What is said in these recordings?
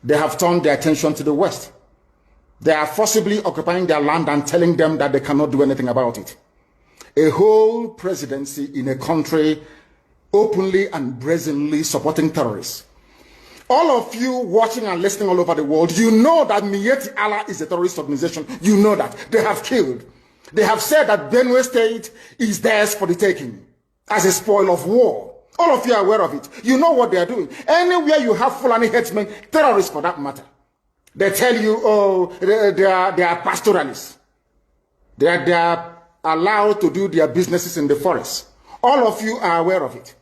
They have turned their attention to the West. They are forcibly occupying their land and telling them that they cannot do anything about it. A whole presidency in a country openly and brazenly supporting terrorists. All of you watching and listening all over the world, you know that Miyetti Allah is a terrorist organization. You know that. They have killed. They have said that Benue State is theirs for the taking as a spoil of war. All of you are aware of it. You know what they are doing. Anywhere you have Fulani headsmen, terrorists for that matter, they tell you, oh, they are pastoralists. They are allowed to do their businesses in the forest. All of you are aware of it.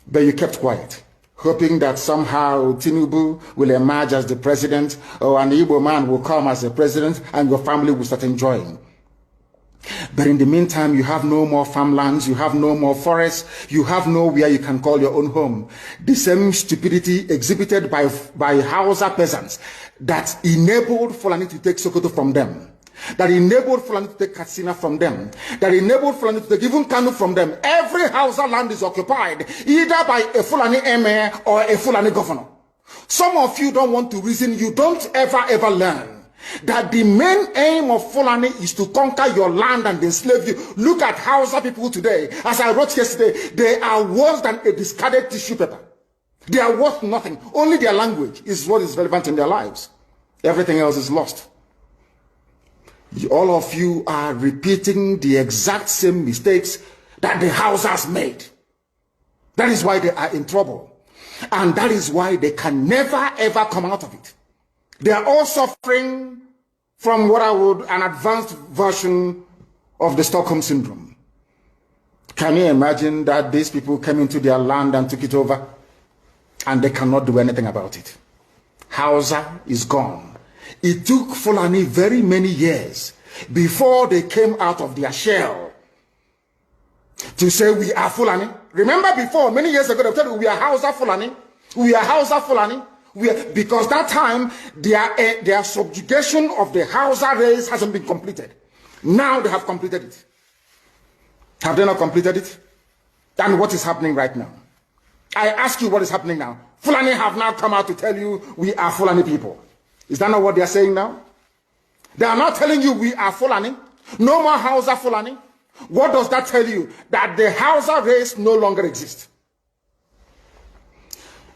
But you kept quiet, hoping that somehow Tinubu will emerge as the president, or an Igbo man will come as the president, and your family will start enjoying. But in the meantime, you have no more farmlands, you have no more forests, you have nowhere you can call your own home. The same stupidity exhibited by Hausa peasants that enabled Fulani to take Sokoto from them, that enabled Fulani to take Katsina from them, that enabled Fulani to take even Kanu from them. Every Hausa land is occupied either by a Fulani emir or a Fulani governor. Some of you don't want to reason, you don't ever learn that the main aim of Fulani is to conquer your land and enslave you. Look at Hausa people today. As I wrote yesterday, they are worse than a discarded tissue paper. They are worth nothing. Only their language is what is relevant in their lives. Everything else is lost. All of you are repeating the exact same mistakes that the Hausas made. That is why they are in trouble. And that is why they can never ever come out of it. They are all suffering from what I would, an advanced version of the Stockholm Syndrome. Can you imagine that these people came into their land and took it over and they cannot do anything about it? Hausa is gone. It took Fulani very many years before they came out of their shell to say we are Fulani. Remember before, many years ago, they told you we are Hausa Fulani. We are Hausa Fulani. Because that time, their subjugation of the Hausa race hasn't been completed. Now they have completed it. Have they not completed it? And what is happening right now? I ask you what is happening now. Fulani have now come out to tell you we are Fulani people. Is that not what they are saying now? They are not telling you we are Fulani. No more Hausa Fulani. What does that tell you? That the Hausa race no longer exists.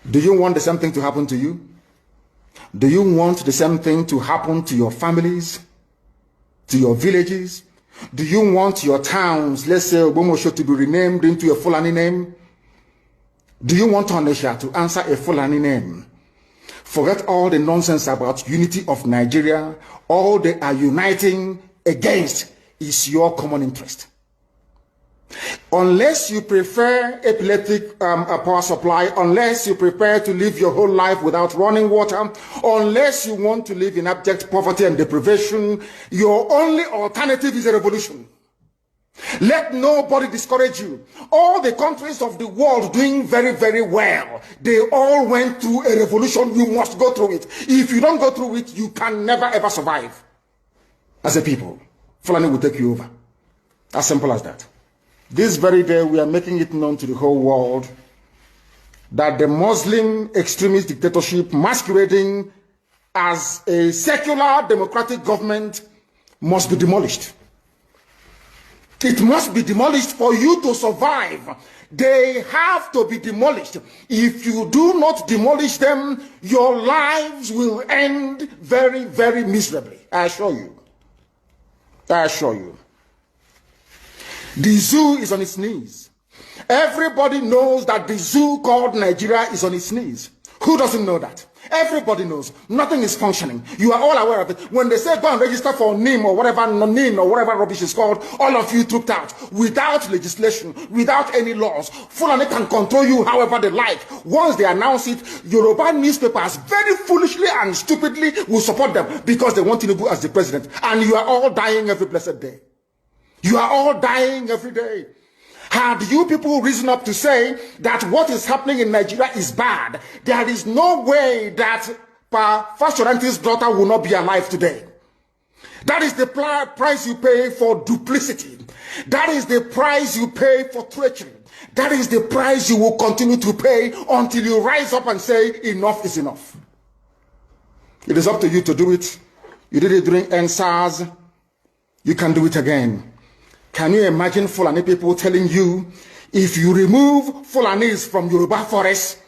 Do you want the same thing to happen to you? Do you want the same thing to happen to your families, to your villages? Do you want your towns, let's say Obomosho, to be renamed into a Fulani name? Do you want Onisha to answer a Fulani name? Forget all the nonsense about unity of Nigeria. All they are uniting against is your common interest. Unless you prefer epileptic power supply, unless you prepare to live your whole life without running water, unless you want to live in abject poverty and deprivation, your only alternative is a revolution. Let nobody discourage you. All the countries of the world doing very, very well, they all went through a revolution. You must go through it. If you don't go through it, you can never ever survive as a people. Fulani will take you over. As simple as that. This very day, we are making it known to the whole world that the Muslim extremist dictatorship masquerading as a secular democratic government must be demolished. It must be demolished for you to survive. They have to be demolished. If you do not demolish them, your lives will end very, very miserably. I assure you. I assure you. The zoo is on its knees. Everybody knows that the zoo called Nigeria is on its knees. Who doesn't know that? Everybody knows. Nothing is functioning. You are all aware of it. When they say go and register for NIM or whatever, NIM or whatever rubbish is called, all of you trooped out. Without legislation, without any laws, Fulani can control you however they like. Once they announce it, Yoruba newspapers very foolishly and stupidly will support them because they want Tinubu as the president. And you are all dying every blessed day. You are all dying every day. Had you people risen up to say that what is happening in Nigeria is bad, there is no way that Fashoranti's daughter will not be alive today. That is the price you pay for duplicity. That is the price you pay for treachery. That is the price you will continue to pay until you rise up and say enough is enough. It is up to you to do it. You did it during NSAS. You can do it again. Can you imagine Fulani people telling you, if you remove Fulanis from Yoruba forest,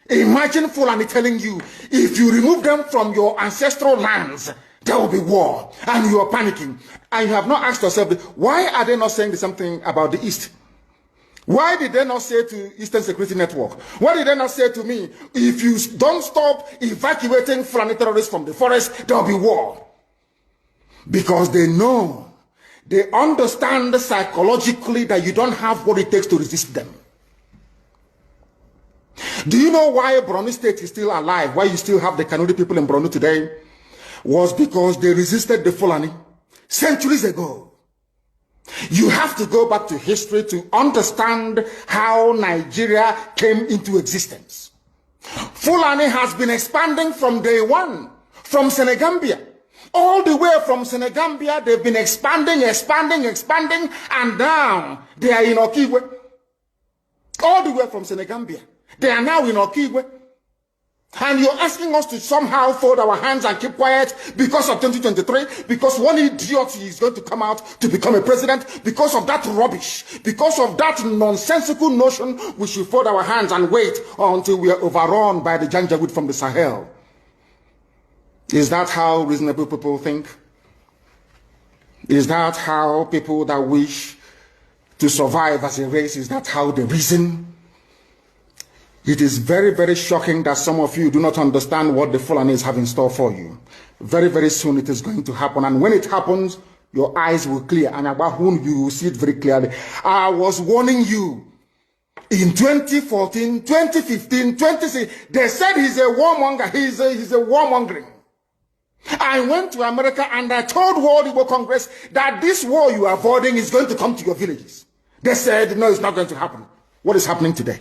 imagine Fulani telling you, if you remove them from your ancestral lands, there will be war, and you are panicking. And you have not asked yourself, why are they not saying the same thing about the East? Why did they not say to Eastern Security Network? Why did they not say to me, if you don't stop evacuating Fulani terrorists from the forest, there will be war? Because they know, they understand psychologically that you don't have what it takes to resist them. Do you know why Borno State is still alive? Why you still have the Kanuri people in Borno today? Was because they resisted the Fulani centuries ago. You have to go back to history to understand how Nigeria came into existence. Fulani has been expanding from day one, from Senegambia. All the way from Senegambia, they've been expanding, and now they are in Okigwe. All the way from Senegambia. They are now in Okigwe. And you're asking us to somehow fold our hands and keep quiet because of 2023, because one idiot is going to come out to become a president, because of that rubbish, because of that nonsensical notion, we should fold our hands and wait until we are overrun by the Janjaweed from the Sahel. Is that how reasonable people think? Is that how people that wish to survive as a race, is that how they reason? It is very, very shocking that some of you do not understand what the Fulanis have in store for you. Very, very soon it is going to happen. And when it happens, your eyes will clear. And about whom you will see it very clearly. I was warning you. In 2014, 2015, 2016, they said he's a warmonger. He's a warmongering. I went to America and I told World Igbo Congress that this war you are avoiding is going to come to your villages. They said, no, it's not going to happen. What is happening today?